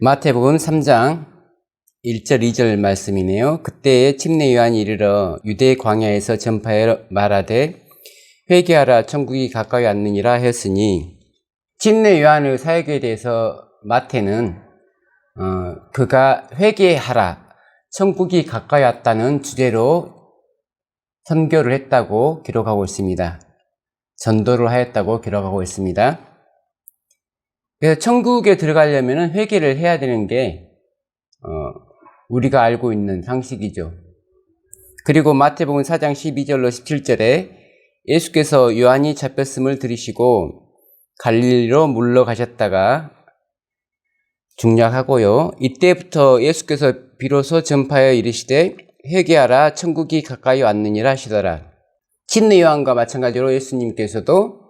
마태복음 3장 1절 2절 말씀이네요. 그때에 침례 요한이 이르러 유대 광야에서 전파하여 말하되 회개하라 천국이 가까이 왔느니라 하였으니, 침례 요한의 사역에 대해서 마태는 그가 회개하라 천국이 가까이 왔다는 주제로 선교를 했다고 기록하고 있습니다. 전도를 하였다고 기록하고 있습니다. 그래서 천국에 들어가려면 회개를 해야 되는 게 우리가 알고 있는 상식이죠. 그리고 마태복음 4장 12절로 17절에 예수께서 요한이 잡혔음을 들으시고 갈릴리로 물러가셨다가 중략하고요. 이때부터 예수께서 비로소 전파하여 이르시되 회개하라 천국이 가까이 왔느니라 하시더라. 침례 요한과 마찬가지로 예수님께서도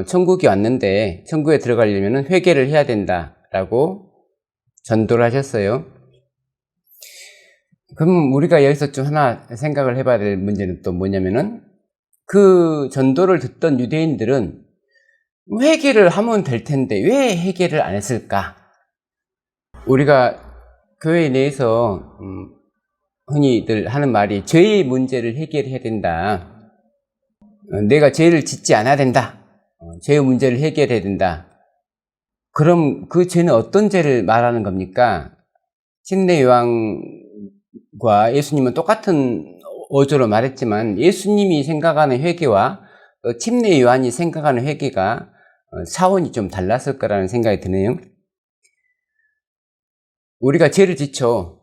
천국이 왔는데 천국에 들어가려면 회개를 해야 된다라고 전도를 하셨어요. 그럼 우리가 여기서 좀 하나 생각을 해봐야 될 문제는 또 뭐냐면은, 그 전도를 듣던 유대인들은 회개를 하면 될 텐데 왜 회개를 안 했을까? 우리가 교회 내에서 흔히들 하는 말이 죄의 문제를 해결해야 된다. 내가 죄를 짓지 않아야 된다. 죄의 문제를 해결해야 된다. 그럼 그 죄는 어떤 죄를 말하는 겁니까? 침례 요한과 예수님은 똑같은 어조로 말했지만 예수님이 생각하는 회개와 침례 요한이 생각하는 회개가 차원이 좀 달랐을 거라는 생각이 드네요. 우리가 죄를 지쳐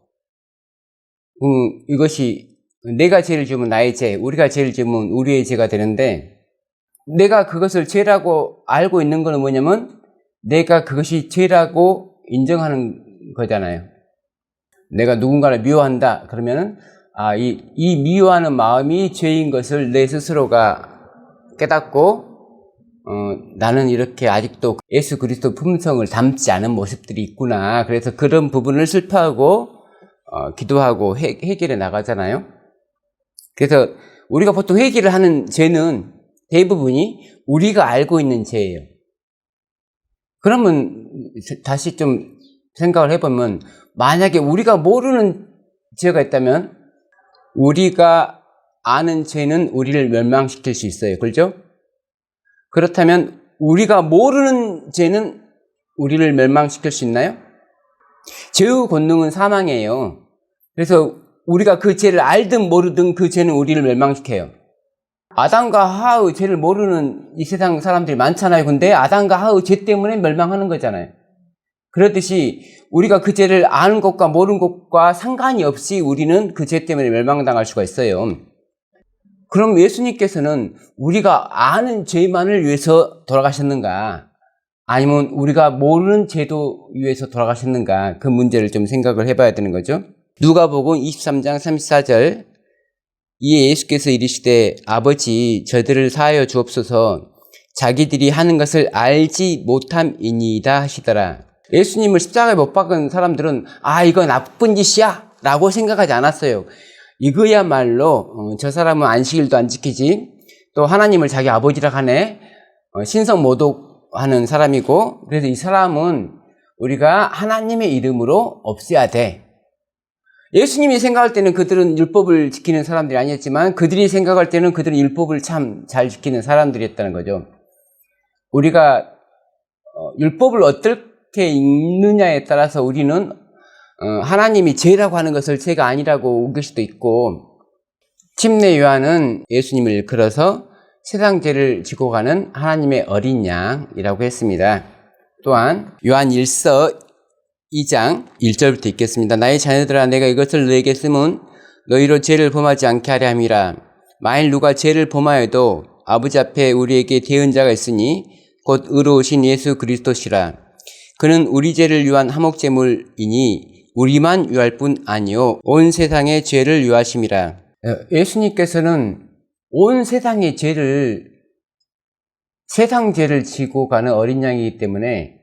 이것이 내가 죄를 지으면 나의 죄, 우리가 죄를 지으면 우리의 죄가 되는데, 내가 그것을 죄라고 알고 있는 것은 뭐냐면 내가 그것이 죄라고 인정하는 거잖아요. 내가 누군가를 미워한다 그러면은 이 미워하는 마음이 죄인 것을 내 스스로가 깨닫고 나는 이렇게 아직도 예수 그리스도 품성을 담지 않은 모습들이 있구나. 그래서 그런 부분을 슬퍼하고 기도하고 해결해 나가잖아요. 그래서 우리가 보통 회개를 하는 죄는 대부분이 우리가 알고 있는 죄예요. 그러면 다시 좀 생각을 해보면, 만약에 우리가 모르는 죄가 있다면 우리가 아는 죄는 우리를 멸망시킬 수 있어요. 그렇죠? 그렇다면 우리가 모르는 죄는 우리를 멸망시킬 수 있나요? 죄의 권능은 사망이에요. 그래서 우리가 그 죄를 알든 모르든 그 죄는 우리를 멸망시켜요. 아담과 하와의 죄를 모르는 이 세상 사람들이 많잖아요. 근데 아담과 하와의 죄 때문에 멸망하는 거잖아요. 그렇듯이 우리가 그 죄를 아는 것과 모르는 것과 상관이 없이 우리는 그 죄 때문에 멸망당할 수가 있어요. 그럼 예수님께서는 우리가 아는 죄만을 위해서 돌아가셨는가, 아니면 우리가 모르는 죄도 위해서 돌아가셨는가, 그 문제를 좀 생각을 해봐야 되는 거죠. 누가복음 23장 34절, 이에 예수께서 이르시되 아버지 저들을 사하여 주옵소서 자기들이 하는 것을 알지 못함이니이다 하시더라. 예수님을 십자가에 못 박은 사람들은 이거 나쁜 짓이야 라고 생각하지 않았어요. 이거야말로 저 사람은 안식일도 안 지키지, 또 하나님을 자기 아버지라 하네, 신성 모독하는 사람이고, 그래서 이 사람은 우리가 하나님의 이름으로 없애야 돼. 예수님이 생각할 때는 그들은 율법을 지키는 사람들이 아니었지만 그들이 생각할 때는 그들은 율법을 참 잘 지키는 사람들이었다는 거죠. 우리가 율법을 어떻게 읽느냐에 따라서 우리는 하나님이 죄라고 하는 것을 죄가 아니라고 우길 수도 있고, 침례 요한은 예수님을 일컬어서 세상 죄를 지고 가는 하나님의 어린 양이라고 했습니다. 또한 요한 1서 2장 1절부터 읽겠습니다. 나의 자녀들아, 내가 이것을 너에게 쓰면 너희로 죄를 범하지 않게 하려 함이라. 만일 누가 죄를 범하여도 아버지 앞에 우리에게 대언자가 있으니 곧 의로우신 예수 그리스도시라. 그는 우리 죄를 위한 화목제물이니 우리만 위할 뿐 아니요 온 세상의 죄를 위하심이라. 예수님께서는 온 세상의 죄를, 세상 죄를 지고 가는 어린 양이기 때문에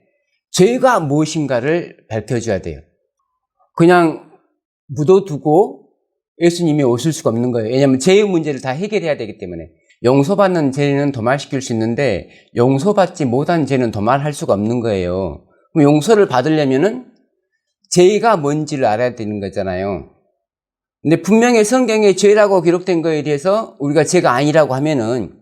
죄가 무엇인가를 밝혀줘야 돼요. 그냥 묻어두고 예수님이 오실 수가 없는 거예요. 왜냐하면 죄의 문제를 다 해결해야 되기 때문에. 용서받는 죄는 도말시킬 수 있는데 용서받지 못한 죄는 도말할 수가 없는 거예요. 그럼 용서를 받으려면은 죄가 뭔지를 알아야 되는 거잖아요. 근데 분명히 성경에 죄라고 기록된 거에 대해서 우리가 죄가 아니라고 하면은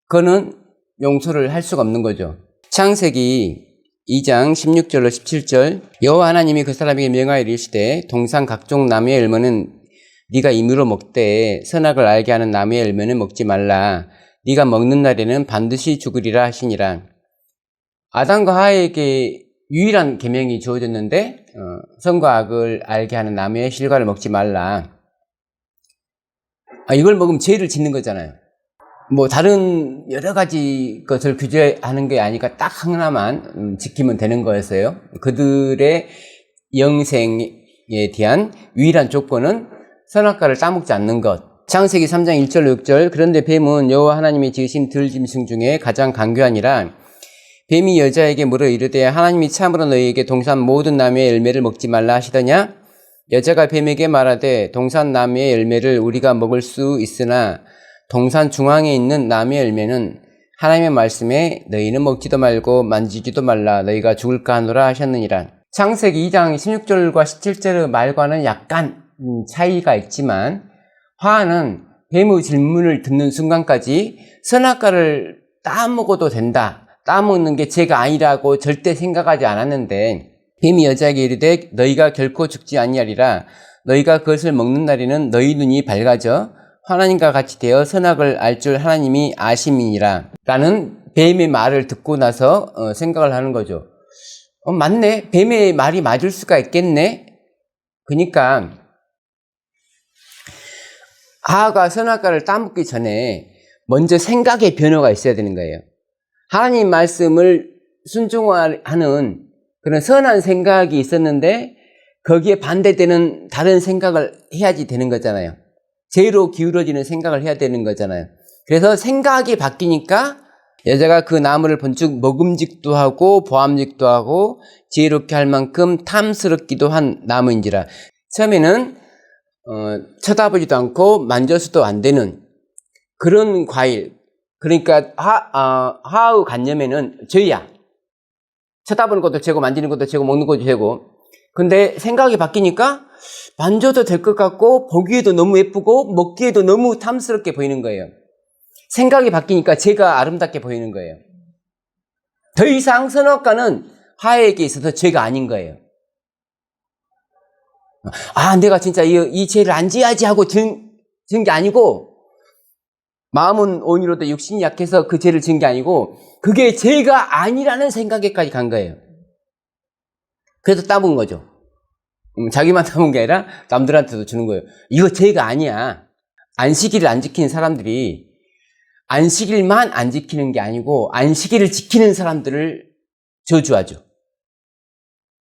그거는 용서를 할 수가 없는 거죠. 창세기 2장 16절로 17절 여호와 하나님이 그 사람에게 명하여 이르시되 동산 각종 나무의 열매는 네가 임의로 먹되 선악을 알게 하는 나무의 열매는 먹지 말라. 네가 먹는 날에는 반드시 죽으리라 하시니라. 아담과 하와에게 유일한 계명이 주어졌는데 선과 악을 알게 하는 나무의 실과를 먹지 말라. 이걸 먹으면 죄를 짓는 거잖아요. 뭐 다른 여러 가지 것을 규제하는 게 아니까 딱 하나만 지키면 되는 거였어요. 그들의 영생에 대한 유일한 조건은 선악과를 따먹지 않는 것. 창세기 3장 1절 6절 그런데 뱀은 여호와 하나님이 지으신 들짐승 중에 가장 간교하니라. 뱀이 여자에게 물어 이르되 하나님이 참으로 너희에게 동산 모든 나무의 열매를 먹지 말라 하시더냐? 여자가 뱀에게 말하되 동산 나무의 열매를 우리가 먹을 수 있으나 동산 중앙에 있는 나무의 열매는 하나님의 말씀에 너희는 먹지도 말고 만지지도 말라 너희가 죽을까 하노라 하셨느니라. 창세기 2장 16절과 17절의 말과는 약간 차이가 있지만 화하는 뱀의 질문을 듣는 순간까지 선악과를 따먹어도 된다. 따먹는 게 죄가 아니라고 절대 생각하지 않았는데 뱀이 여자에게 이르되 너희가 결코 죽지 아니하리라. 너희가 그것을 먹는 날에는 너희 눈이 밝아져 하나님과 같이 되어 선악을 알 줄 하나님이 아심이니라. 라는 뱀의 말을 듣고 나서 생각을 하는 거죠. 맞네. 뱀의 말이 맞을 수가 있겠네. 그러니까 하하가 선악과를 따먹기 전에 먼저 생각의 변화가 있어야 되는 거예요. 하나님 말씀을 순종하는 그런 선한 생각이 있었는데 거기에 반대되는 다른 생각을 해야지 되는 거잖아요. 죄로 기울어지는 생각을 해야 되는 거잖아요. 그래서 생각이 바뀌니까 여자가 그 나무를 본즉 먹음직도 하고 보암직도 하고 지혜롭게 할 만큼 탐스럽기도 한 나무인지라. 처음에는 쳐다보지도 않고 만져서도 안 되는 그런 과일. 그러니까 하의 관념에는 죄야. 쳐다보는 것도 죄고 만지는 것도 죄고 먹는 것도 죄고. 근데 생각이 바뀌니까 만져도 될 것 같고 보기에도 너무 예쁘고 먹기에도 너무 탐스럽게 보이는 거예요. 생각이 바뀌니까 죄가 아름답게 보이는 거예요. 더 이상 선악과는 하에게 있어서 죄가 아닌 거예요. 내가 진짜 이 죄를 안 지어야지 하고 지은 게 아니고 마음은 온유로도 육신이 약해서 그 죄를 지은 게 아니고 그게 죄가 아니라는 생각에까지 간 거예요. 그래서 따본 거죠. 자기만 따본 게 아니라 남들한테도 주는 거예요. 이거 죄가 아니야. 안식일을 안 지키는 사람들이 안식일만 안 지키는 게 아니고 안식일을 지키는 사람들을 저주하죠.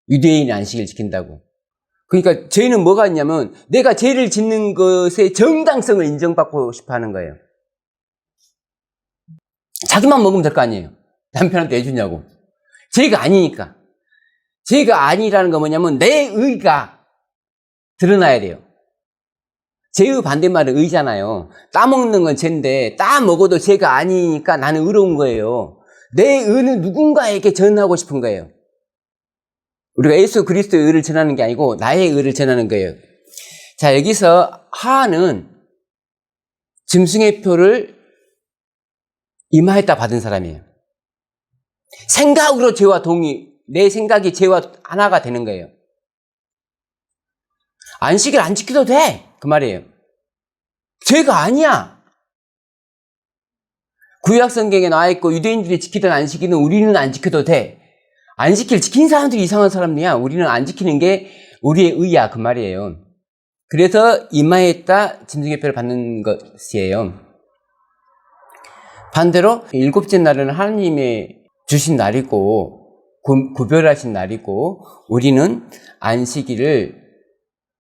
유대인이 안식일을 지킨다고. 그러니까 죄는 뭐가 있냐면 내가 죄를 짓는 것의 정당성을 인정받고 싶어 하는 거예요. 자기만 먹으면 될 거 아니에요. 남편한테 해주냐고. 죄가 아니니까. 죄가 아니라는 건 뭐냐면 내 의가 드러나야 돼요. 죄의 반대말은 의잖아요. 따먹는 건 죄인데 따먹어도 죄가 아니니까 나는 의로운 거예요. 내 의는 누군가에게 전하고 싶은 거예요. 우리가 예수 그리스도의 의를 전하는 게 아니고 나의 의를 전하는 거예요. 자, 여기서 하는 짐승의 표를 임하했다 받은 사람이에요. 생각으로 죄와 내 생각이 죄와 하나가 되는 거예요. 안식일 안 지켜도 돼. 그 말이에요. 죄가 아니야. 구약 성경에 나와 있고 유대인들이 지키던 안식일은 우리는 안 지켜도 돼. 안식일 지킨 사람들이 이상한 사람이야. 우리는 안 지키는 게 우리의 의야. 그 말이에요. 그래서 임하했다 짐승의 표를 받는 것이에요. 반대로 일곱째 날은 하나님의 주신 날이고 구별하신 날이고 우리는 안식일을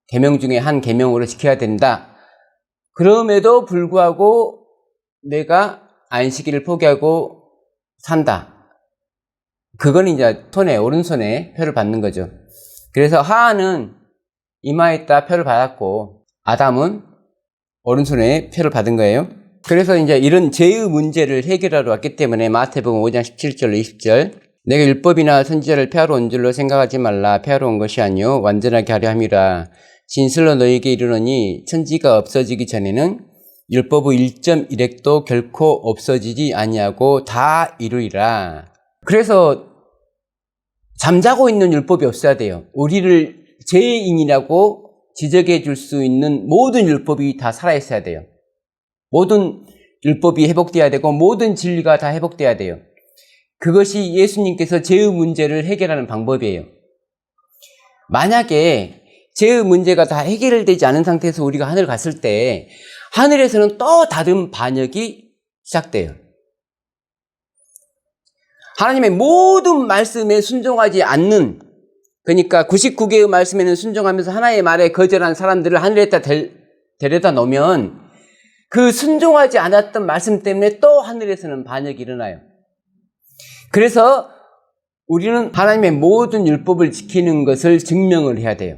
계명 중에 한 계명으로 지켜야 된다. 그럼에도 불구하고 내가 안식일을 포기하고 산다. 그건 이제 오른손에 표를 받는 거죠. 그래서 하하는 임하했다 표를 받았고 아담은 오른손에 표를 받은 거예요. 그래서 이제 이런 죄의 문제를 해결하러 왔기 때문에 마태복음 5장 17절 20절 내가 율법이나 선지자를 폐하러 온 줄로 생각하지 말라. 폐하러 온 것이 아니요 완전하게 하려 함이라. 진실로 너희에게 이르노니 천지가 없어지기 전에는 율법의 1.1획도 결코 없어지지 아니하고 다 이루리라. 그래서 잠자고 있는 율법이 없어야 돼요. 우리를 죄인이라고 지적해 줄 수 있는 모든 율법이 다 살아있어야 돼요. 모든 율법이 회복돼야 되고 모든 진리가 다 회복돼야 돼요. 그것이 예수님께서 죄의 문제를 해결하는 방법이에요. 만약에 죄의 문제가 다 해결되지 않은 상태에서 우리가 하늘 갔을 때 하늘에서는 또 다른 반역이 시작돼요. 하나님의 모든 말씀에 순종하지 않는, 그러니까 99개의 말씀에는 순종하면서 하나의 말에 거절한 사람들을 하늘에다 데려다 놓으면 그 순종하지 않았던 말씀 때문에 또 하늘에서는 반역이 일어나요. 그래서 우리는 하나님의 모든 율법을 지키는 것을 증명을 해야 돼요.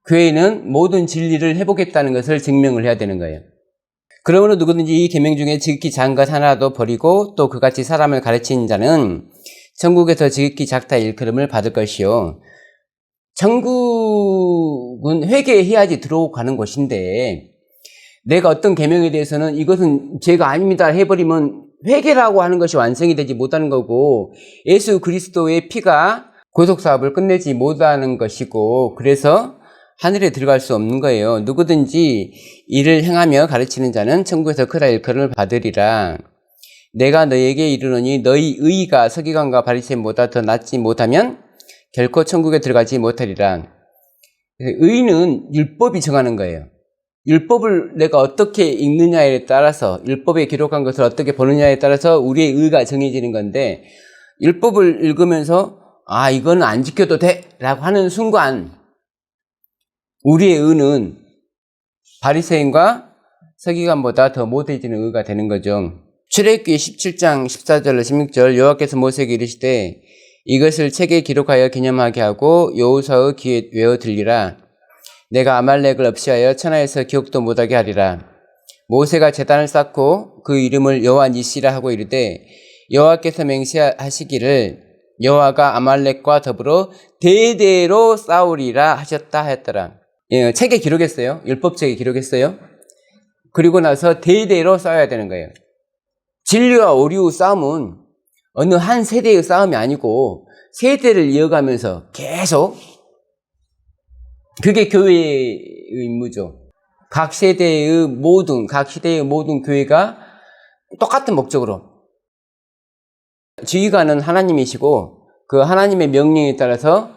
교회는 모든 진리를 회복했다는 것을 증명을 해야 되는 거예요. 그러므로 누구든지 이 계명 중에 지극히 작은 것 하나라도 버리고 또 그같이 사람을 가르치는 자는 천국에서 지극히 작다 일컬음을 받을 것이요. 천국은 회개해야지 들어가는 곳인데 내가 어떤 계명에 대해서는 이것은 죄가 아닙니다 해버리면 회개라고 하는 것이 완성이 되지 못하는 거고 예수 그리스도의 피가 구속사업을 끝내지 못하는 것이고 그래서 하늘에 들어갈 수 없는 거예요. 누구든지 이를 행하며 가르치는 자는 천국에서 크다 일컬음을 받으리라. 내가 너희에게 이르노니 너희 의의가 서기관과 바리새인보다 더 낫지 못하면 결코 천국에 들어가지 못하리라. 의의는 율법이 정하는 거예요. 율법을 내가 어떻게 읽느냐에 따라서 율법에 기록한 것을 어떻게 보느냐에 따라서 우리의 의의가 정해지는 건데 율법을 읽으면서 이거는 안 지켜도 돼 라고 하는 순간 우리의 의는 바리새인과 서기관보다 더 못해지는 의가 되는 거죠. 출애굽기 17장 14절로 16절 여호와께서 모세에게 이르시되 이것을 책에 기록하여 기념하게 하고 여호수아의 귀에 외어 들리라. 내가 아말렉을 없이하여 천하에서 기억도 못하게 하리라. 모세가 제단을 쌓고 그 이름을 여호와 니시라 하고 이르되 여호와께서 맹세하시기를 여호와가 아말렉과 더불어 대대로 싸우리라 하셨다 하였더라. 예, 책에 기록했어요. 율법책에 기록했어요. 그리고 나서 대대로 싸워야 되는 거예요. 진리와 오류의 싸움은 어느 한 세대의 싸움이 아니고 세대를 이어가면서 계속 그게 교회의 임무죠. 각 시대의 모든 교회가 똑같은 목적으로 지휘관은 하나님이시고 그 하나님의 명령에 따라서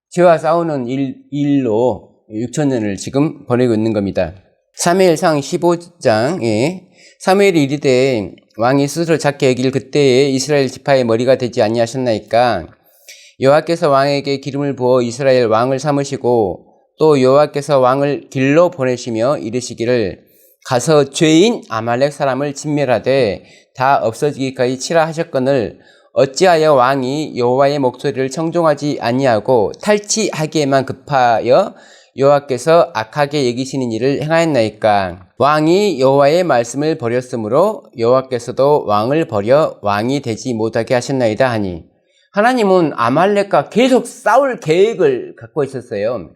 죄와 싸우는 일로 6,000년을 지금 보내고 있는 겁니다. 사무엘상 15장에 사무엘이 이르되 왕이 스스로 작게 여길 그때에 이스라엘 지파의 머리가 되지 아니하셨나이까. 여호와께서 왕에게 기름을 부어 이스라엘 왕을 삼으시고 또 여호와께서 왕을 길로 보내시며 이르시기를 가서 죄인 아말렉 사람을 진멸하되 다 없어지기까지 치라 하셨거늘 어찌하여 왕이 여호와의 목소리를 청종하지 아니하고 탈취하기에만 급하여 여호와께서 악하게 여기시는 일을 행하였나이까. 왕이 여호와의 말씀을 버렸으므로 여호와께서도 왕을 버려 왕이 되지 못하게 하셨나이다 하니 하나님은 아말렉과 계속 싸울 계획을 갖고 있었어요.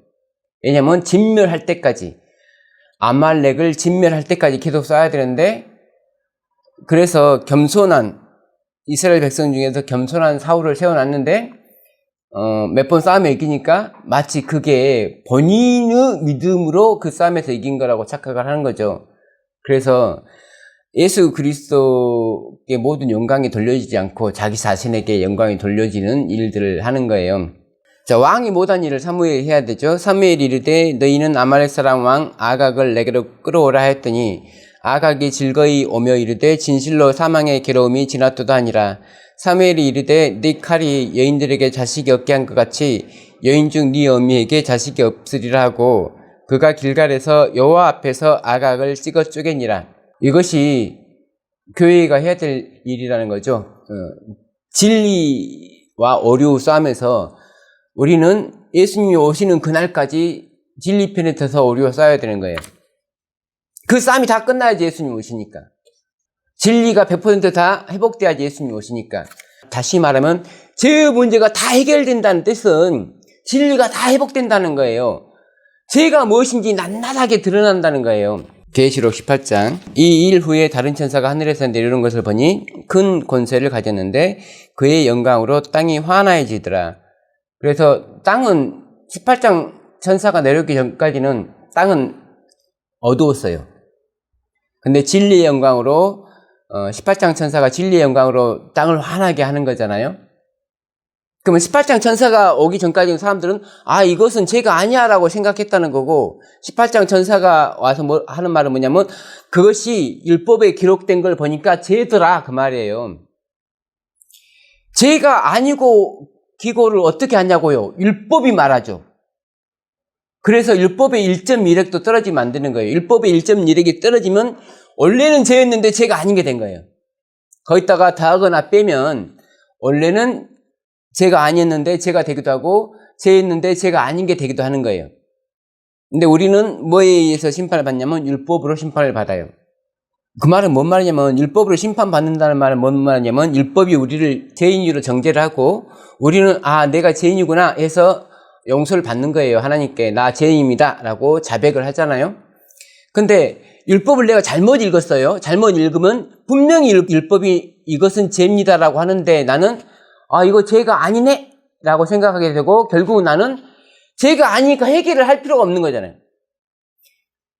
왜냐하면 진멸할 때까지 아말렉을 진멸할 때까지 계속 싸워야 되는데 그래서 겸손한 이스라엘 백성 중에서 겸손한 사울을 세워놨는데 몇 번 싸움에 이기니까 마치 그게 본인의 믿음으로 그 싸움에서 이긴 거라고 착각을 하는 거죠. 그래서 예수 그리스도의 모든 영광이 돌려지지 않고 자기 자신에게 영광이 돌려지는 일들을 하는 거예요. 자, 왕이 못한 일을 사무엘이 해야 되죠. 사무엘이 이르되 너희는 아말렉 사람 왕 아각을 내게로 끌어오라 하였더니 아각이 즐거이 오며 이르되 진실로 사망의 괴로움이 지났도다 하니라. 사무엘이 이르되 네 칼이 여인들에게 자식이 없게 한 것 같이 여인 중 네 어미에게 자식이 없으리라 하고 그가 길갈에서 여호와 앞에서 아각을 찍어 쪼개니라. 이것이 교회가 해야 될 일이라는 거죠. 진리와 오류 싸움에서 우리는 예수님이 오시는 그날까지 진리 편에 서서 오류와 싸워야 되는 거예요. 그 싸움이 다 끝나야지 예수님 오시니까. 진리가 100%다 회복돼야지 예수님이 오시니까. 다시 말하면 죄의 문제가 다 해결된다는 뜻은 진리가 다 회복된다는 거예요. 죄가 무엇인지 낱낱하게 드러난다는 거예요. 계시록 18장. 이 일 후에 다른 천사가 하늘에서 내려오는 것을 보니 큰 권세를 가졌는데 그의 영광으로 땅이 환해지더라. 그래서 땅은 18장 천사가 내려오기 전까지는 땅은 어두웠어요. 근데 진리의 영광으로 18장 천사가 진리의 영광으로 땅을 환하게 하는 거잖아요. 그러면 18장 천사가 오기 전까지 사람들은 이것은 죄가 아니야 라고 생각했다는 거고, 18장 천사가 와서 하는 말은 뭐냐면 그것이 율법에 기록된 걸 보니까 죄더라 그 말이에요. 죄가 아니고 기고를 어떻게 하냐고요? 율법이 말하죠. 그래서 율법의 1.1획도 떨어지면 안 되는 거예요. 율법의 1.1획이 떨어지면 원래는 죄였는데 죄가 아닌 게 된 거예요. 거기다가 더하거나 빼면 원래는 죄가 아니었는데 죄가 되기도 하고 죄였는데 죄가 아닌 게 되기도 하는 거예요. 근데 우리는 뭐에 의해서 심판을 받냐면 율법으로 심판을 받아요. 그 말은 뭔 말이냐면 율법으로 심판받는다는 말은 뭔 말이냐면 율법이 우리를 죄인으로 정죄를 하고 우리는 내가 죄인이구나 해서 용서를 받는 거예요. 하나님께 나 죄인입니다 라고 자백을 하잖아요. 근데 율법을 내가 잘못 읽었어요. 잘못 읽으면 분명히 율법이 이것은 죄입니다 라고 하는데 나는 이거 죄가 아니네 라고 생각하게 되고 결국은 나는 죄가 아니니까 회개를 할 필요가 없는 거잖아요.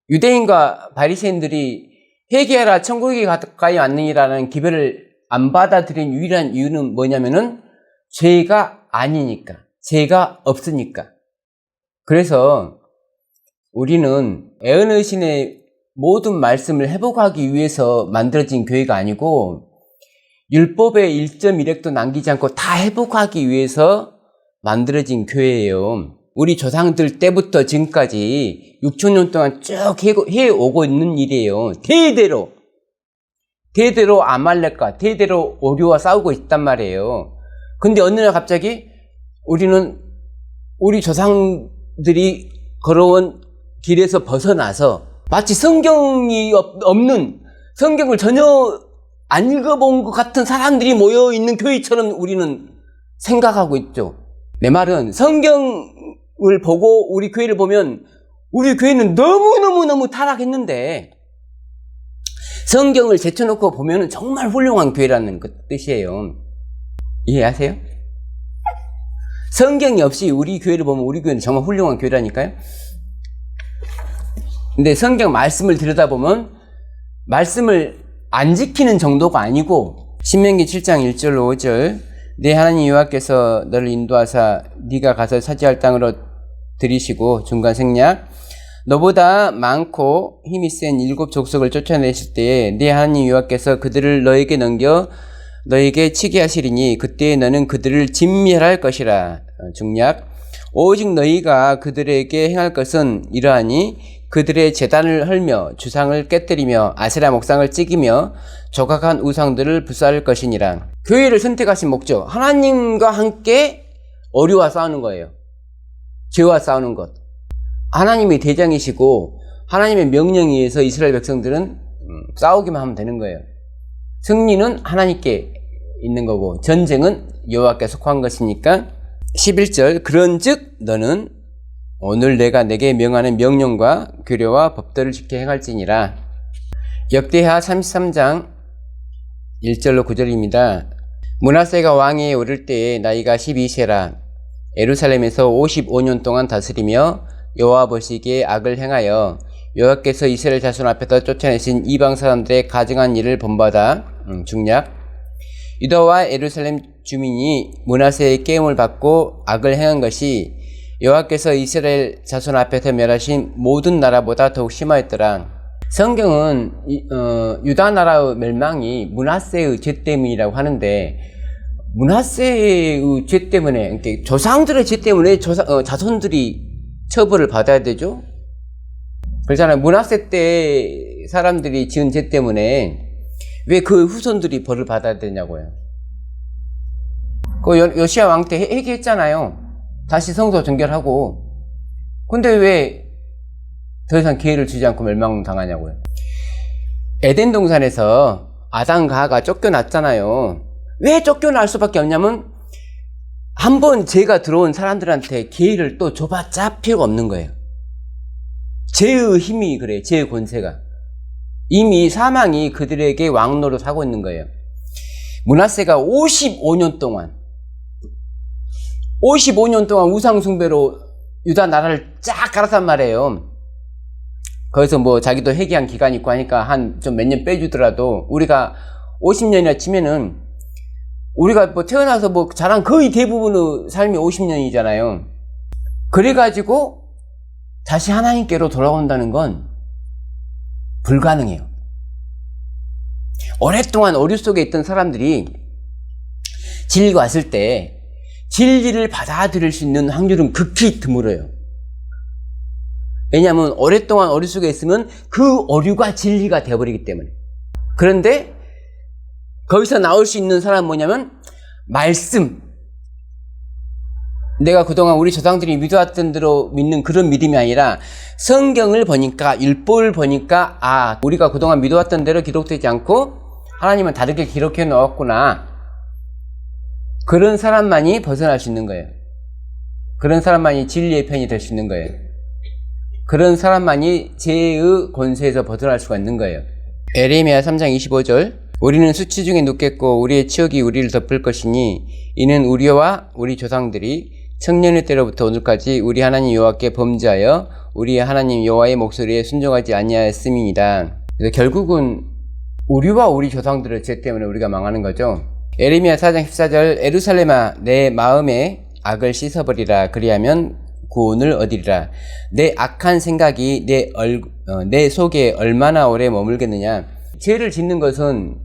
유대인과 바리새인들이 회개하라 천국에 가까이 왔느니라는 기별을 안 받아들인 유일한 이유는 뭐냐면은 죄가 아니니까, 죄가 없으니까. 그래서 우리는 애언의 모든 말씀을 회복하기 위해서 만들어진 교회가 아니고 율법의 1.1획도 남기지 않고 다 회복하기 위해서 만들어진 교회예요. 우리 조상들 때부터 지금까지 6,000년 동안 쭉 해오고 있는 일이에요. 대대로 아말렉과 대대로 오류와 싸우고 있단 말이에요. 근데 어느 날 갑자기 우리는 우리 조상들이 걸어온 길에서 벗어나서 마치 성경이 없는, 성경을 전혀 안 읽어본 것 같은 사람들이 모여있는 교회처럼 우리는 생각하고 있죠. 내 말은 성경을 보고 우리 교회를 보면 우리 교회는 너무너무 타락했는데 성경을 제쳐놓고 보면 정말 훌륭한 교회라는 뜻이에요. 이해하세요? 성경이 없이 우리 교회를 보면 우리 교회는 정말 훌륭한 교회라니까요. 근데 성경 말씀을 들여다보면 말씀을 안 지키는 정도가 아니고, 신명기 7장 1절로 5절 네 하나님 여호와께서 너를 인도하사 네가 가서 차지할 땅으로 들이시고 중간 생략 너보다 많고 힘이 센 7 족속을 쫓아내실 때에 네 하나님 여호와께서 그들을 너에게 넘겨 너에게 치게 하시리니 그때에 너는 그들을 진멸할 것이라. 중략 오직 너희가 그들에게 행할 것은 이러하니 그들의 제단을 헐며 주상을 깨뜨리며 아세라 목상을 찌기며 조각한 우상들을 불사를 것이니라. 교회를 선택하신 목적, 하나님과 함께 어류와 싸우는 거예요. 죄와 싸우는 것. 하나님이 대장이시고 하나님의 명령에 의해서 이스라엘 백성들은 싸우기만 하면 되는 거예요. 승리는 하나님께 있는 거고 전쟁은 여호와께 속한 것이니까. 11절 그런즉 너는 오늘 내가 내게 명하는 명령과 규례와 법도를 지켜 행할지니라. 역대하 33장 1절로 9절입니다. 므낫세가 왕위에 오를 때에 나이가 12세라. 예루살렘에서 55년 동안 다스리며 여호와 보시기에 악을 행하여 여호와께서 이스라엘 자손 앞에서 쫓아내신 이방 사람들의 가증한 일을 본받아. 중략 유다와 예루살렘 주민이 므낫세의 깨움을 받고 악을 행한 것이 여호와께서 이스라엘 자손 앞에서 멸하신 모든 나라보다 더욱 심하였더라. 성경은 유다 나라의 멸망이 므낫세의 죄 때문이라고 하는데, 므낫세의 죄 때문에, 그러니까 조상들의 죄 때문에 자손들이 처벌을 받아야 되죠. 그렇잖아요. 므낫세 때 사람들이 지은 죄 때문에 왜 그 후손들이 벌을 받아야 되냐고요. 그 요시야 왕 때 회개했잖아요. 다시 성소 정결하고. 근데 왜 더 이상 기회를 주지 않고 멸망당하냐고요. 에덴 동산에서 아담과 하가 쫓겨났잖아요. 왜 쫓겨날 수밖에 없냐면 한번 죄가 들어온 사람들한테 기회를 또 줘봤자 필요가 없는 거예요. 죄의 힘이 그래요. 죄의 권세가. 이미 사망이 그들에게 왕노릇 하고 있는 거예요. 므낫세가 55년 동안 우상숭배로 유다 나라를 쫙 갈았단 말이에요. 거기서 뭐 자기도 회개한 기간이 있고 하니까 한 좀 몇 년 빼주더라도 우리가 50년이나 치면은 우리가 뭐 태어나서 뭐 자란 거의 대부분의 삶이 50년이잖아요. 그래가지고 다시 하나님께로 돌아온다는 건 불가능해요. 오랫동안 오류 속에 있던 사람들이 진리가 왔을 때 진리를 받아들일 수 있는 확률은 극히 드물어요. 왜냐하면 오랫동안 오류 속에 있으면 그 오류가 진리가 되어버리기 때문에. 그런데 거기서 나올 수 있는 사람은 뭐냐면 말씀. 내가 그동안 우리 조상들이 믿어왔던 대로 믿는 그런 믿음이 아니라 성경을 보니까, 율법을 보니까 우리가 그동안 믿어왔던 대로 기록되지 않고 하나님은 다르게 기록해 놓았구나. 그런 사람만이 벗어날 수 있는 거예요. 그런 사람만이 진리의 편이 될 수 있는 거예요. 그런 사람만이 죄의 권세에서 벗어날 수가 있는 거예요. 에레미야 3장 25절 우리는 수치 중에 눕겠고 우리의 치욕이 우리를 덮을 것이니 이는 우리와 우리 조상들이 청년의 때로부터 오늘까지 우리 하나님 여호와께 범죄하여 우리의 하나님 여호와의 목소리에 순종하지 아니하였음이니라. 그래서 결국은 우리와 우리 조상들의 죄 때문에 우리가 망하는 거죠. 에레미야 4장 14절 예루살렘아 내 마음에 악을 씻어버리라 그리하면 구원을 얻으리라. 내 악한 생각이 내 속에 얼마나 오래 머물겠느냐. 죄를 짓는 것은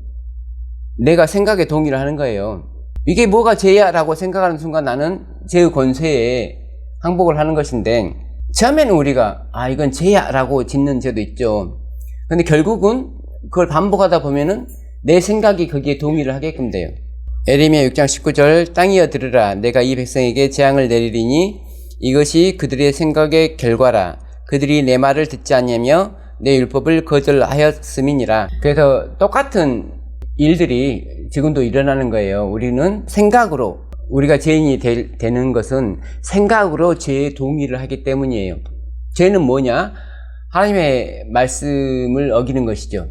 내가 생각에 동의를 하는 거예요. 이게 뭐가 죄야 라고 생각하는 순간 나는 죄의 권세에 항복을 하는 것인데 처음에는 우리가 이건 죄야 라고 짓는 죄도 있죠. 근데 결국은 그걸 반복하다 보면은 내 생각이 거기에 동의를 하게끔 돼요. 에레미야 6장 19절 땅이여 들으라 내가 이 백성에게 재앙을 내리리니 이것이 그들의 생각의 결과라. 그들이 내 말을 듣지 아니하며 내 율법을 거절하였음이니라. 그래서 똑같은 일들이 지금도 일어나는 거예요. 우리는 생각으로, 우리가 죄인이 되는 것은 생각으로 죄에 동의를 하기 때문이에요. 죄는 뭐냐? 하나님의 말씀을 어기는 것이죠.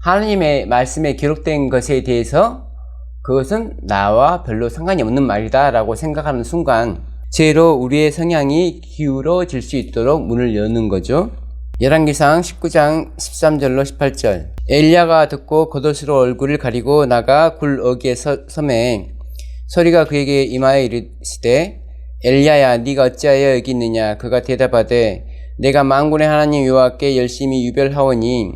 하나님의 말씀에 기록된 것에 대해서 그것은 나와 별로 상관이 없는 말이다 라고 생각하는 순간 죄로 우리의 성향이 기울어질 수 있도록 문을 여는 거죠. 열왕기상 19장 13절로 18절 엘리야가 듣고 겉옷으로 얼굴을 가리고 나가 굴 어귀에 서매 소리가 그에게 임하여 이르시되 엘리야야 네가 어찌하여 여기 있느냐. 그가 대답하되 내가 만군의 하나님 여호와께 열심히 유별하오니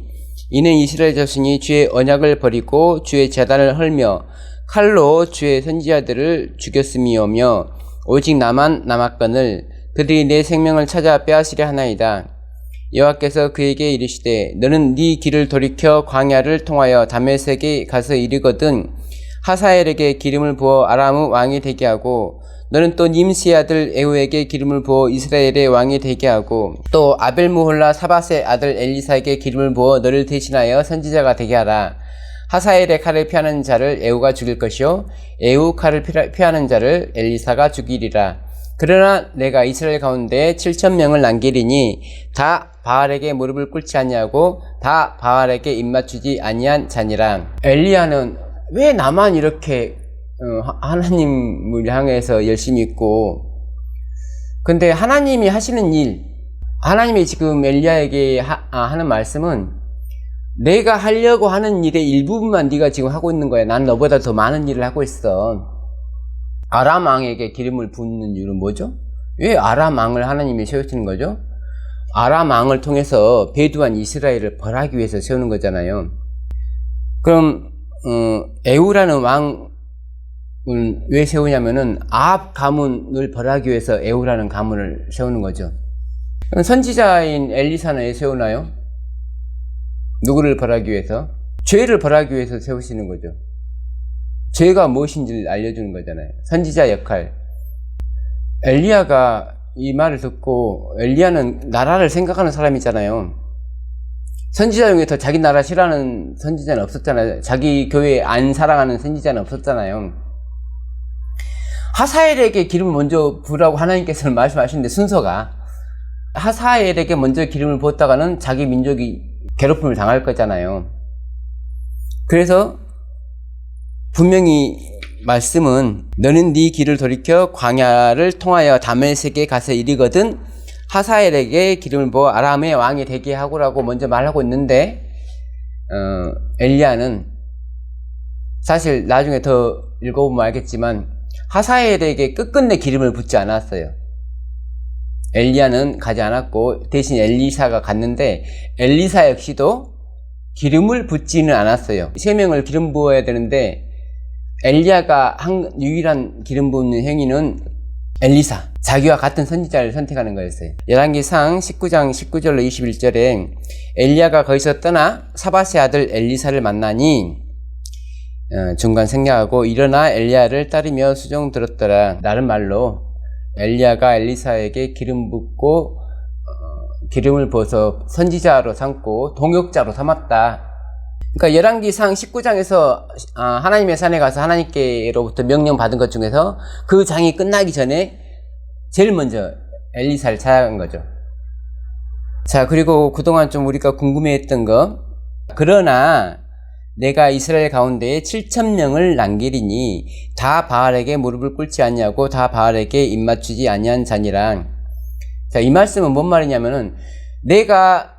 이는 이스라엘 자손이 주의 언약을 버리고 주의 제단을 헐며 칼로 주의 선지자들을 죽였음이오며 오직 나만 남았거늘 그들이 내 생명을 찾아 빼앗으려 하나이다. 여호와께서 그에게 이르시되 너는 네 길을 돌이켜 광야를 통하여 다메섹에 가서 이르거든 하사엘에게 기름을 부어 아람의 왕이 되게 하고 너는 또 님시의 아들 에후에게 기름을 부어 이스라엘의 왕이 되게 하고 또 아벨무홀라 사밧의 아들 엘리사에게 기름을 부어 너를 대신하여 선지자가 되게 하라. 하사엘의 칼을 피하는 자를 에후가 죽일 것이요 에후 칼을 피하는 자를 엘리사가 죽이리라. 그러나 내가 이스라엘 가운데 7,000명을 남기리니 다 바알에게 무릎을 꿇지 아니하고 다 바알에게 입맞추지 아니한 자니라. 엘리야는 왜 나만 이렇게 하나님을 향해서 열심히 있고, 근데 하나님이 하시는 일, 하나님이 지금 엘리야에게 하는 말씀은 내가 하려고 하는 일의 일부분만 네가 지금 하고 있는 거야. 난 너보다 더 많은 일을 하고 있어. 아람 왕에게 기름을 붓는 이유는 뭐죠? 왜 아람 왕을 하나님이 세우시는 거죠? 아람 왕을 통해서 배두한 이스라엘을 벌하기 위해서 세우는 거잖아요. 그럼 에후라는 왕을 왜 세우냐면은 아합 가문을 벌하기 위해서 에후라는 가문을 세우는 거죠. 그럼 선지자인 엘리사는 왜 세우나요? 누구를 벌하기 위해서? 죄를 벌하기 위해서 세우시는 거죠. 죄가 무엇인지를 알려주는 거잖아요. 선지자 역할. 엘리야가 이 말을 듣고, 엘리야는 나라를 생각하는 사람이잖아요. 선지자 중에서 자기 나라 싫어하는 선지자는 없었잖아요. 자기 교회 안 사랑하는 선지자는 없었잖아요. 하사엘에게 기름을 먼저 부으라고 하나님께서는 말씀하시는데 순서가 하사엘에게 먼저 기름을 부었다가는 자기 민족이 괴롭힘을 당할 거잖아요. 그래서 분명히 말씀은 너는 네 길을 돌이켜 광야를 통하여 다메섹에 가서 이르거든 하사엘에게 기름을 부어 아람의 왕이 되게 하고라고 먼저 말하고 있는데 엘리야는 사실 나중에 더 읽어보면 알겠지만 하사엘에게 끝끝내 기름을 붓지 않았어요. 엘리야는 가지 않았고 대신 엘리사가 갔는데 엘리사 역시도 기름을 붓지는 않았어요. 3명을 기름 부어야 되는데 엘리야가 한 유일한 기름 붓는 행위는 엘리사, 자기와 같은 선지자를 선택하는 거였어요. 열왕기상 19장 19절로 21절에 엘리야가 거기서 떠나 사밧의 아들 엘리사를 만나니 중간 생략하고 일어나 엘리야를 따르며 수종 들었더라. 다른 말로 엘리야가 엘리사에게 기름 붓고 기름을 부어서 선지자로 삼고 동역자로 삼았다. 그러니까 열왕기상 19장에서 하나님의 산에 가서 하나님께로부터 명령 받은 것 중에서 그 장이 끝나기 전에 제일 먼저 엘리사를 찾아간 거죠. 자, 그리고 그동안 좀 우리가 궁금해했던 거, 그러나 내가 이스라엘 가운데에 7,000명을 남기리니 다 바알에게 무릎을 꿇지 않냐고 다 바알에게 입맞추지 아니한 자니라. 자, 이 말씀은 뭔 말이냐면은 내가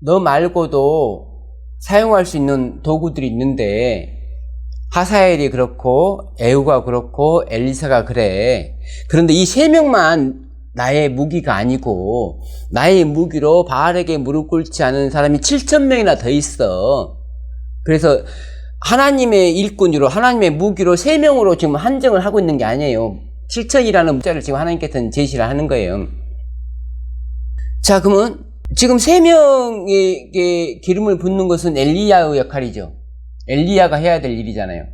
너 말고도 사용할 수 있는 도구들이 있는데 하사엘이 그렇고 에후가 그렇고 엘리사가 그래. 그런데 이 3명만 나의 무기가 아니고 나의 무기로 바알에게 무릎 꿇지 않은 사람이 7,000명이나 더 있어. 그래서 하나님의 일꾼으로 하나님의 무기로 3명으로 지금 한정을 하고 있는 게 아니에요. 7,000이라는 숫자를 지금 하나님께서는 제시를 하는 거예요. 자, 그러면 지금 3명에게 기름을 붓는 것은 엘리야의 역할이죠. 엘리야가 해야 될 일이잖아요.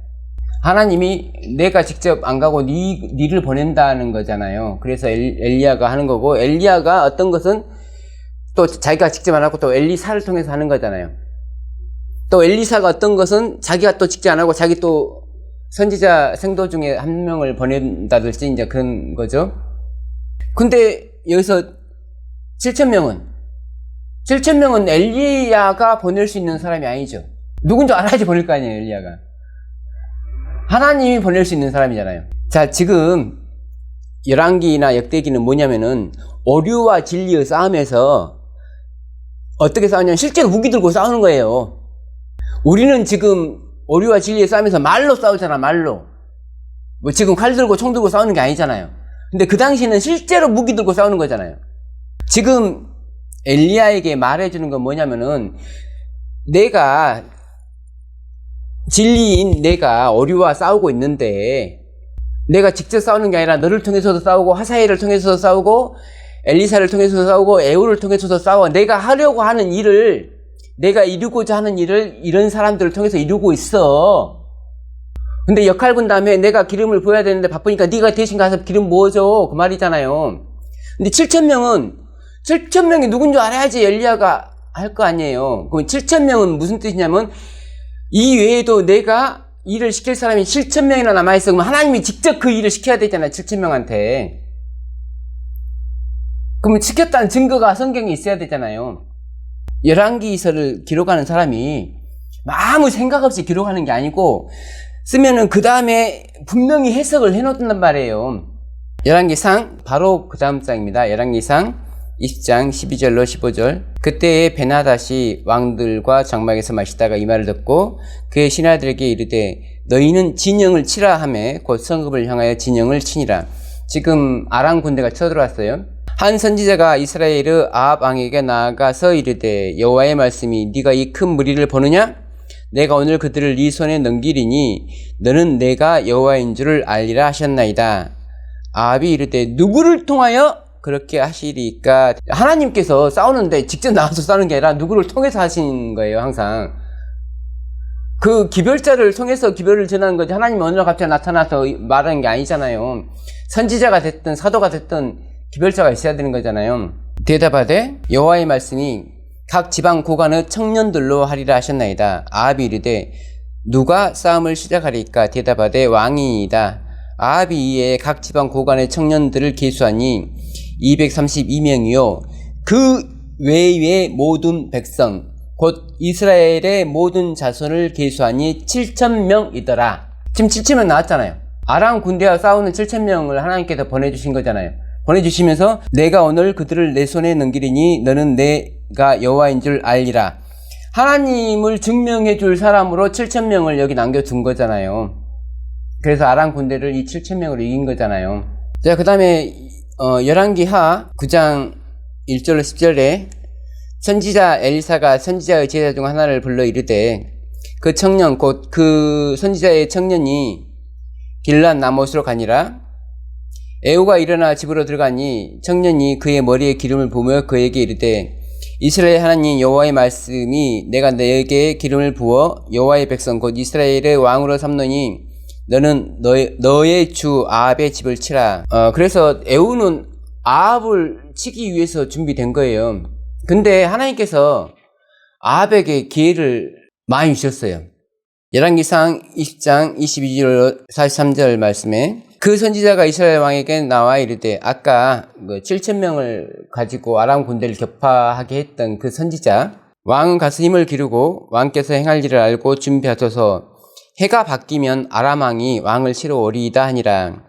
하나님이 내가 직접 안 가고 니를 보낸다는 거잖아요. 그래서 엘리야가 하는 거고, 엘리야가 어떤 것은 또 자기가 직접 안 하고 또 엘리사를 통해서 하는 거잖아요. 또 엘리사가 어떤 것은 자기가 또 직접 안 하고 자기 또 선지자 생도 중에 한 명을 보낸다든지 이제 그런 거죠. 근데 여기서 7,000명은 엘리야가 보낼 수 있는 사람이 아니죠. 누군지 알아야지 보낼 거 아니에요, 엘리야가. 하나님이 보낼 수 있는 사람이잖아요. 자, 지금 열왕기나 역대기는 뭐냐면은 오류와 진리의 싸움에서 어떻게 싸우냐면 실제로 무기 들고 싸우는 거예요. 우리는 지금 오류와 진리의 싸움에서 말로 싸우잖아, 말로. 뭐 지금 칼 들고 총 들고 싸우는 게 아니잖아요. 근데 그 당시에는 실제로 무기 들고 싸우는 거잖아요. 지금 엘리야에게 말해주는 건 뭐냐면은 내가 진리인 내가 오류와 싸우고 있는데 내가 직접 싸우는 게 아니라 너를 통해서도 싸우고 하사엘을 통해서도 싸우고 엘리사를 통해서도 싸우고 에후를 통해서도 싸워. 내가 하려고 하는 일을 내가 이루고자 하는 일을 이런 사람들을 통해서 이루고 있어. 근데 역할 분담에 내가 기름을 부어야 되는데 바쁘니까 네가 대신 가서 기름 부어줘, 그 말이잖아요. 근데 7,000명이 누군지 알아야지 엘리야가 할 거 아니에요. 그럼 7,000명은 무슨 뜻이냐면 이 외에도 내가 일을 시킬 사람이 7,000명이나 남아있어. 그럼 하나님이 직접 그 일을 시켜야 되잖아요, 7,000명한테. 그러면 시켰다는 증거가 성경에 있어야 되잖아요. 열왕기서를 기록하는 사람이 아무 생각 없이 기록하는 게 아니고 쓰면은 그 다음에 분명히 해석을 해놓는단 말이에요. 열왕기상 바로 그 다음 장입니다. 열왕기상 20장 12절로 15절. 그때에 베나닷이 왕들과 장막에서 마시다가 이 말을 듣고 그의 신하들에게 이르되 너희는 진영을 치라 하매 곧 성읍을 향하여 진영을 치니라. 지금 아람 군대가 쳐들어왔어요. 한 선지자가 이스라엘의 아합 왕에게 나아가서 이르되 여호와의 말씀이 네가 이 큰 무리를 보느냐? 내가 오늘 그들을 네 손에 넘기리니 너는 내가 여호와인 줄을 알리라 하셨나이다. 아합이 이르되 누구를 통하여 그렇게 하시리까? 하나님께서 싸우는데 직접 나와서 싸우는 게 아니라 누구를 통해서 하신 거예요, 항상. 그 기별자를 통해서 기별을 전하는 거지 하나님이 어느 날 갑자기 나타나서 말하는 게 아니잖아요. 선지자가 됐든 사도가 됐든 기별자가 있어야 되는 거잖아요. 대답하되 여호와의 말씀이 각 지방 고관의 청년들로 하리라 하셨나이다. 아합이 이르되 누가 싸움을 시작하리까? 대답하되 왕이이다. 아합이 이에 각 지방 고관의 청년들을 계수하니 232명이요 그 외의 모든 백성 곧 이스라엘의 모든 자손을 계수하니 7,000명이더라. 지금 7,000명 나왔잖아요. 아람 군대와 싸우는 7,000명을 하나님께서 보내주신 거잖아요. 보내주시면서 내가 오늘 그들을 내 손에 넘기리니 너는 내가 여호와인 줄 알리라. 하나님을 증명해 줄 사람으로 7,000명을 여기 남겨둔 거잖아요. 그래서 아람 군대를 이 7,000명으로 이긴 거잖아요. 자, 그 다음에 열왕기하 9장 1절로 10절에 선지자 엘리사가 선지자의 제자 중 하나를 불러 이르되 그 청년 곧 그 선지자의 청년이 길랏 나못으로 가니라. 에후가 일어나 집으로 들어가니 청년이 그의 머리에 기름을 부으며 그에게 이르되 이스라엘 하나님 여호와의 말씀이 내가 너에게 기름을 부어 여호와의 백성 곧 이스라엘의 왕으로 삼노니 너는 너의 주 아합의 집을 치라. 그래서 에후는 아합을 치기 위해서 준비된 거예요. 근데 하나님께서 아합에게 기회를 많이 주셨어요. 열왕기상 20장 22절 43절 말씀에 그 선지자가 이스라엘 왕에게 나와 이르되 아까 7,000명을 가지고 아람 군대를 격파하게 했던 그 선지자 왕은 가서 힘을 기르고 왕께서 행할 일을 알고 준비하소서. 해가 바뀌면 아람 왕이 왕을 치러 오리이다 하니라.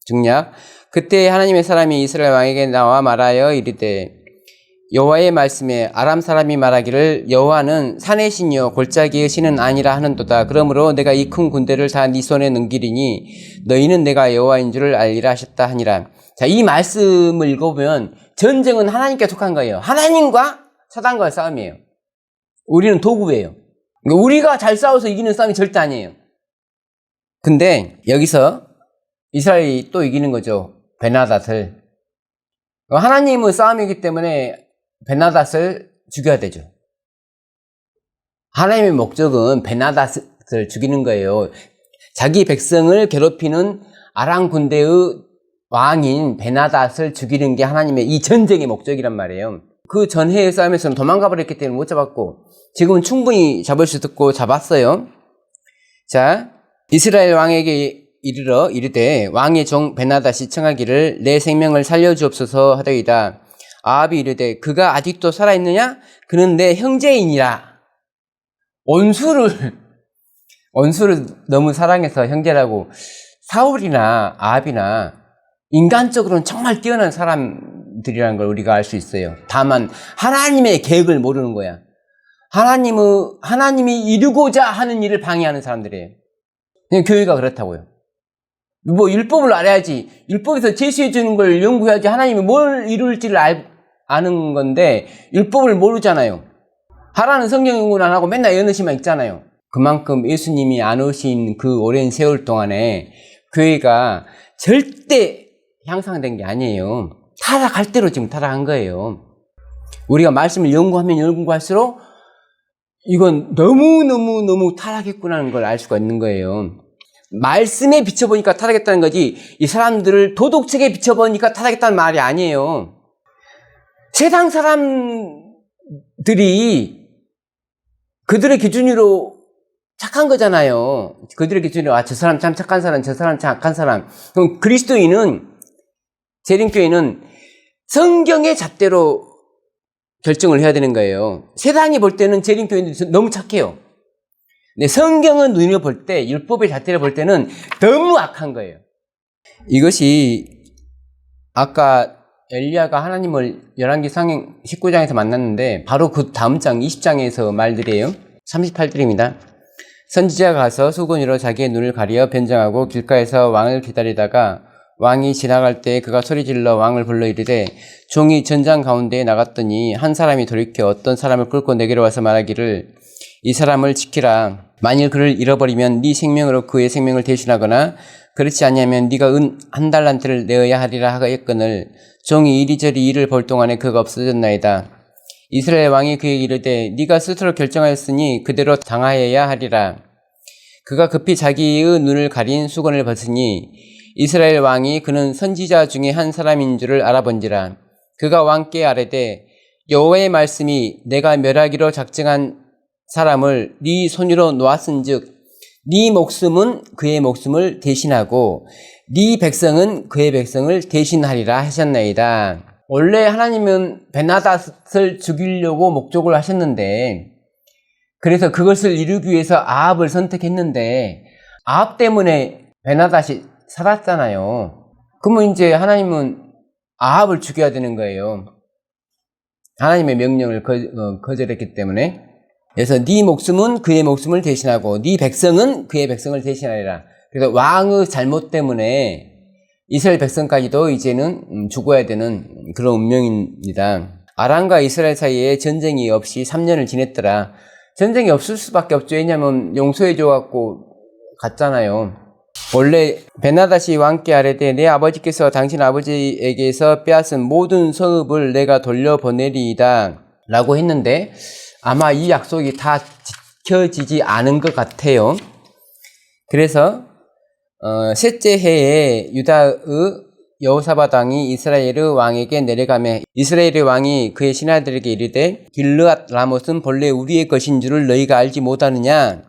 중략 그때 하나님의 사람이 이스라엘 왕에게 나와 말하여 이르되 여호와의 말씀에 아람 사람이 말하기를 여호와는 산의 신이요 골짜기의 신은 아니라 하는도다. 그러므로 내가 이 큰 군대를 다 네 손에 넘기리니 너희는 내가 여호와인 줄을 알리라 하셨다 하니라. 자, 이 말씀을 읽어보면 전쟁은 하나님께 속한 거예요. 하나님과 사단과의 싸움이에요. 우리는 도구예요. 우리가 잘 싸워서 이기는 싸움이 절대 아니에요. 근데 여기서 이스라엘이 또 이기는 거죠. 베나닷을. 하나님의 싸움이기 때문에 베나닷을 죽여야 되죠. 하나님의 목적은 베나닷을 죽이는 거예요. 자기 백성을 괴롭히는 아람 군대의 왕인 베나닷을 죽이는 게 하나님의 이 전쟁의 목적이란 말이에요. 그 전해의 싸움에서는 도망가 버렸기 때문에 못 잡았고 지금은 충분히 잡을 수 있고 잡았어요. 자, 이스라엘 왕에게 이르러 이르되 왕의 종 베나닷이 청하기를 내 생명을 살려주옵소서 하더이다. 아합이 이르되 그가 아직도 살아있느냐? 그는 내 형제이니라. 원수를 너무 사랑해서 형제라고. 사울이나 아합이나 인간적으로는 정말 뛰어난 사람들이라는 걸 우리가 알 수 있어요. 다만 하나님의 계획을 모르는 거야. 하나님이 이루고자 하는 일을 방해하는 사람들이에요. 그냥 교회가 그렇다고요. 뭐 율법을 알아야지, 율법에서 제시해 주는 걸 연구해야지 하나님이 뭘 이룰지를 아는 건데 율법을 모르잖아요. 하라는 성경 연구는 안 하고 맨날 연으시만 있잖아요. 그만큼 예수님이 안 오신 그 오랜 세월 동안에 교회가 절대 향상된 게 아니에요. 타락할 대로 지금 타락한 거예요. 우리가 말씀을 연구하면 연구할수록 이건 너무 타락했구나는 걸 알 수가 있는 거예요. 말씀에 비춰보니까 타락했다는 거지 이 사람들을 도덕책에 비춰보니까 타락했다는 말이 아니에요. 세상 사람들이 그들의 기준으로 착한 거잖아요. 그들의 기준으로 저 사람 참 착한 사람, 저 사람 참 악한 사람. 그럼 그리스도인은, 재림교회는 성경의 잣대로 결정을 해야 되는 거예요. 세상이 볼 때는 재림교회는 너무 착해요. 근데 성경은 눈으로 볼 때, 율법의 잣대로 볼 때는 너무 악한 거예요. 이것이 아까 엘리야가 하나님을 열왕기 상행 19장에서 만났는데 바로 그 다음 장 20장에서 말들이에요. 38절입니다. 선지자가 가서 수건으로 자기의 눈을 가리어 변장하고 길가에서 왕을 기다리다가 왕이 지나갈 때 그가 소리질러 왕을 불러 이르되 종이 전장 가운데에 나갔더니 한 사람이 돌이켜 어떤 사람을 끌고 내게로 와서 말하기를 이 사람을 지키라. 만일 그를 잃어버리면 네 생명으로 그의 생명을 대신하거나 그렇지 아니하면 네가 은 한 달란트를 내어야 하리라 하였거늘 종이 이리저리 이를 볼 동안에 그가 없어졌나이다. 이스라엘 왕이 그에게 이르되 네가 스스로 결정하였으니 그대로 당하여야 하리라. 그가 급히 자기의 눈을 가린 수건을 벗으니 이스라엘 왕이 그는 선지자 중에 한 사람인 줄을 알아본지라. 그가 왕께 아뢰되 여호와의 말씀이 내가 멸하기로 작정한 사람을 네 손으로 놓았은즉 네 목숨은 그의 목숨을 대신하고 네 백성은 그의 백성을 대신하리라 하셨나이다. 원래 하나님은 베나닷을 죽이려고 목적을 하셨는데, 그래서 그것을 이루기 위해서 아합을 선택했는데 아합 때문에 베나닷이 살았잖아요. 그러면 이제 하나님은 아합을 죽여야 되는 거예요. 하나님의 명령을 거절했기 때문에. 그래서 네 목숨은 그의 목숨을 대신하고 네 백성은 그의 백성을 대신하리라. 그래서 왕의 잘못 때문에 이스라엘 백성까지도 이제는 죽어야 되는 그런 운명입니다. 아람과 이스라엘 사이에 전쟁이 없이 3년을 지냈더라. 전쟁이 없을 수밖에 없죠. 왜냐하면 용서해줘갖고 갔잖아요. 원래 베나닷이 왕께 아뢰되 내 아버지께서 당신 아버지에게서 빼앗은 모든 성읍을 내가 돌려보내리이다 라고 했는데 아마 이 약속이 다 지켜지지 않은 것 같아요. 그래서 셋째 해에 유다의 여호사밧 왕이 이스라엘의 왕에게 내려가매 이스라엘의 왕이 그의 신하들에게 이르되 길르앗 라못은 본래 우리의 것인 줄을 너희가 알지 못하느냐?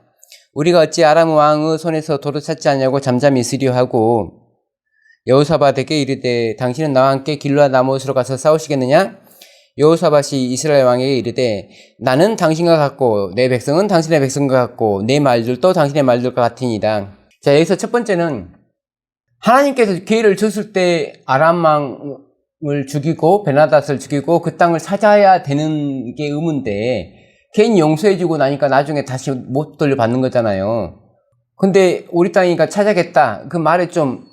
우리가 어찌 아람 왕의 손에서 도로 찾지 않냐고 잠잠히 있으려 하고 여호사밧에게 이르되 당신은 나와 함께 길르앗 라못으로 가서 싸우시겠느냐? 여호사밧이 이스라엘 왕에게 이르되 나는 당신과 같고 내 백성은 당신의 백성과 같고 내 말들도 당신의 말들과 같으니이다. 자, 여기서 첫 번째는 하나님께서 기회를 줬을 때 아람 왕을 죽이고 베나닷을 죽이고 그 땅을 찾아야 되는 게 의무인데 괜히 용서해주고 나니까 나중에 다시 못 돌려받는 거잖아요. 근데 우리 땅이니까 찾아겠다. 그 말에 좀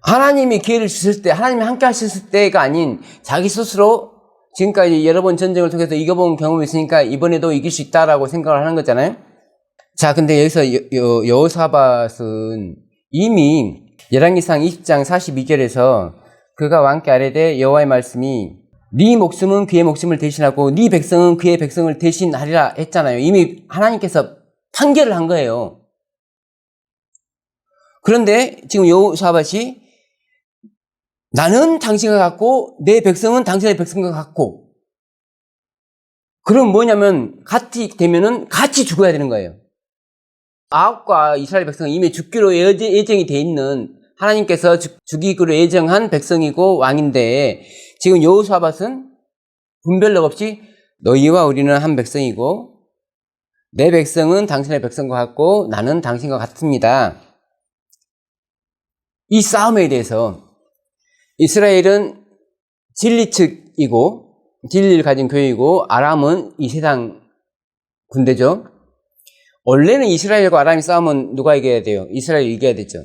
하나님이 기회를 주실 때, 하나님이 함께 하셨을 때가 아닌 자기 스스로 지금까지 여러 번 전쟁을 통해서 이겨본 경험이 있으니까 이번에도 이길 수 있다라고 생각을 하는 거잖아요. 자, 근데 여기서 여호사밧은 이미 열왕기상 20장 42절에서 그가 왕께 아뢰되 여호와의 말씀이 네 목숨은 그의 목숨을 대신하고 네 백성은 그의 백성을 대신하리라 했잖아요. 이미 하나님께서 판결을 한 거예요. 그런데 지금 여호사밧이 나는 당신과 같고 내 백성은 당신의 백성과 같고, 그럼 뭐냐면 같이 되면은 같이 죽어야 되는 거예요. 아합과 이스라엘 백성은 이미 죽기로 예정이 돼 있는, 하나님께서 죽이기로 예정한 백성이고 왕인데 지금 여호사밧은 분별력 없이 너희와 우리는 한 백성이고 내 백성은 당신의 백성과 같고 나는 당신과 같습니다. 이 싸움에 대해서 이스라엘은 진리 측이고 진리를 가진 교회이고 아람은 이 세상 군대죠. 원래는 이스라엘과 아람이 싸우면 누가 이겨야 돼요? 이스라엘이 이겨야 되죠.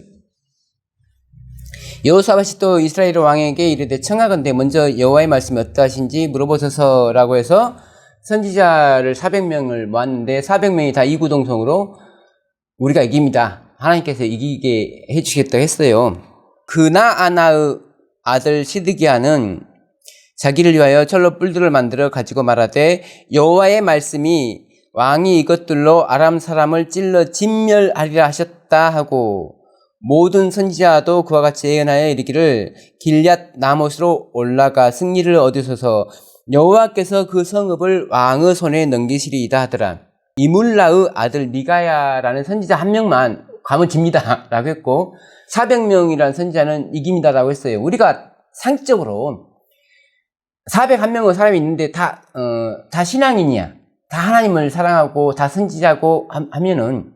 여호사밧이 또 이스라엘 왕에게 이르되 청하건대 먼저 여호와의 말씀이 어떠하신지 물어보소서라고 해서 선지자를 400명을 모았는데 400명이 다 이구동성으로 우리가 이깁니다. 하나님께서 이기게 해주시겠다고 했어요. 그나아나의 아들 시드기야는 자기를 위하여 철로 뿔들을 만들어 가지고 말하되 여호와의 말씀이 왕이 이것들로 아람 사람을 찔러 진멸하리라 하셨다 하고 모든 선지자도 그와 같이 예언하여 이르기를 길앗 라못으로 올라가 승리를 얻으소서 여호와께서 그 성읍을 왕의 손에 넘기시리이다 하더라. 이물라의 아들 미가야라는 선지자 한 명만 가면 집니다 라고 했고 400명이라는 선지자는 이깁니다 라고 했어요. 우리가 상식적으로 401명의 사람이 있는데 다 신앙인이야, 다 하나님을 사랑하고 다 선지자고 하면은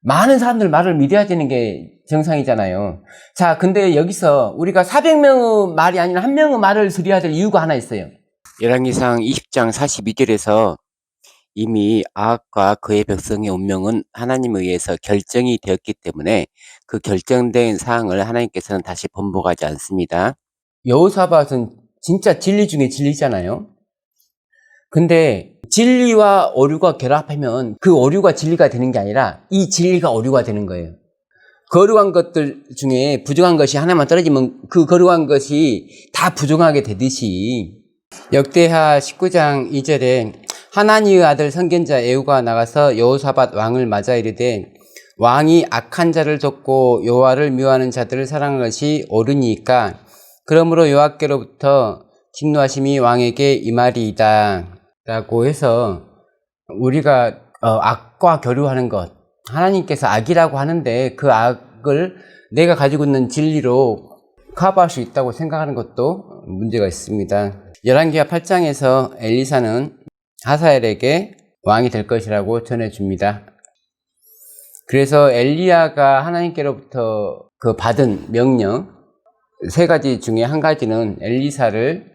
많은 사람들 말을 믿어야 되는 게 정상이잖아요. 자, 근데 여기서 우리가 400명의 말이 아니라 한 명의 말을 들어야 될 이유가 하나 있어요. 열왕기상 20장 42절에서 이미 아합과 그의 백성의 운명은 하나님에 의해서 결정이 되었기 때문에 그 결정된 사항을 하나님께서는 다시 번복하지 않습니다. 여호사밧은 진짜 진리 중에 진리잖아요. 근데 진리와 오류가 결합하면 그 오류가 진리가 되는 게 아니라 이 진리가 오류가 되는 거예요. 거룩한 것들 중에 부정한 것이 하나만 떨어지면 그 거룩한 것이 다 부정하게 되듯이 역대하 19장 2절에 하나니의 아들 선견자 에후가 나가서 여호사밧 왕을 맞아 이르되 왕이 악한 자를 돕고 여호와를 미워하는 자들을 사랑하는 것이 옳으니까 그러므로 여호와께로부터 진노하심이 왕에게 이 말이이다 라고 해서 우리가 악과 교류하는 것, 하나님께서 악이라고 하는데 그 악을 내가 가지고 있는 진리로 커버할 수 있다고 생각하는 것도 문제가 있습니다. 열왕기하 8장에서 엘리사는 하사엘에게 왕이 될 것이라고 전해줍니다. 그래서 엘리야가 하나님께로부터 그 받은 명령 3가지 중에 한 가지는 엘리사를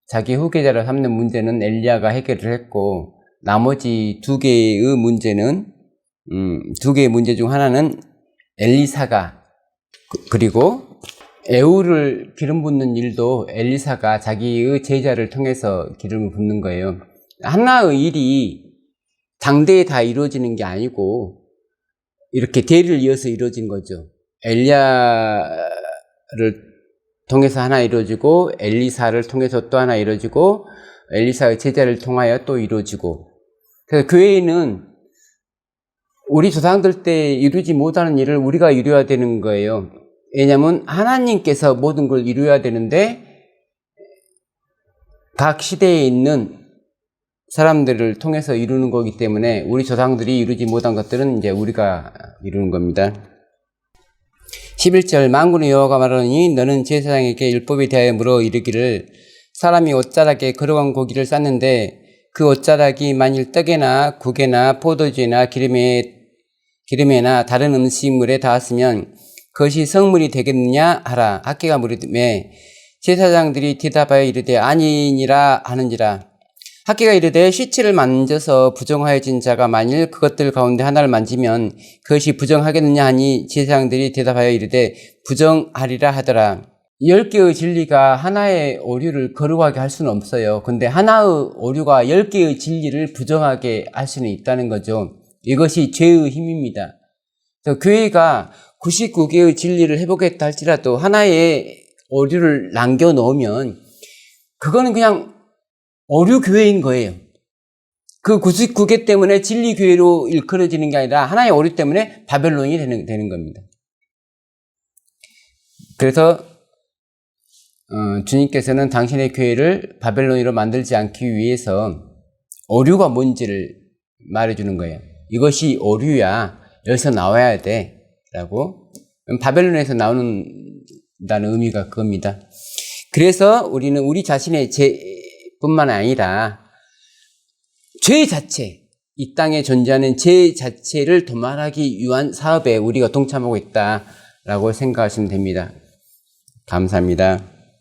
자기 후계자로 삼는 문제는 엘리야가 해결을 했고, 나머지 2개의 문제는 2개의 문제 중 하나는 엘리사가, 그리고 에후를 기름 붓는 일도 엘리사가 자기의 제자를 통해서 기름을 붓는 거예요. 하나의 일이 당대에 다 이루어지는 게 아니고 이렇게 대를 이어서 이루어진 거죠. 엘리야를 통해서 하나 이루어지고, 엘리사를 통해서 또 하나 이루어지고, 엘리사의 제자를 통하여 또 이루어지고. 그래서 교회는 우리 조상들 때 이루지 못하는 일을 우리가 이루어야 되는 거예요. 왜냐하면 하나님께서 모든 걸 이루어야 되는데 각 시대에 있는 사람들을 통해서 이루는 거기 때문에 우리 조상들이 이루지 못한 것들은 이제 우리가 이루는 겁니다. 11절, 만군의 여호와가 말하노니 너는 제사장에게 율법에 대하여 물어 이르기를, 사람이 옷자락에 걸어간 고기를 쌌는데 그 옷자락이 만일 떡에나 국에나 포도주에나 기름에나 다른 음식물에 닿았으면 그것이 성물이 되겠느냐 하라. 학개가 물으매 제사장들이 대답하여 이르되 아니니라 하는지라. 학개가 이르되 시체를 만져서 부정하여진 자가 만일 그것들 가운데 하나를 만지면 그것이 부정하겠느냐 하니 제사장들이 대답하여 이르되 부정하리라 하더라. 10개의 진리가 하나의 오류를 거룩하게 할 수는 없어요. 근데 하나의 오류가 10개의 진리를 부정하게 할 수는 있다는 거죠. 이것이 죄의 힘입니다. 그래서 교회가 99개의 진리를 회복했다 할지라도 하나의 오류를 남겨놓으면 그거는 그냥 오류 교회인 거예요. 그 99개 때문에 진리 교회로 일컬어지는 게 아니라 하나의 오류 때문에 바벨론이 되는 겁니다. 그래서 주님께서는 당신의 교회를 바벨론으로 만들지 않기 위해서 오류가 뭔지를 말해주는 거예요. 이것이 오류야. 여기서 나와야 돼. 라고. 바벨론에서 나오는다는 의미가 그겁니다. 그래서 우리는 우리 자신의 죄뿐만 아니라 죄 자체, 이 땅에 존재하는 죄 자체를 도말하기 위한 사업에 우리가 동참하고 있다라고 생각하시면 됩니다. 감사합니다.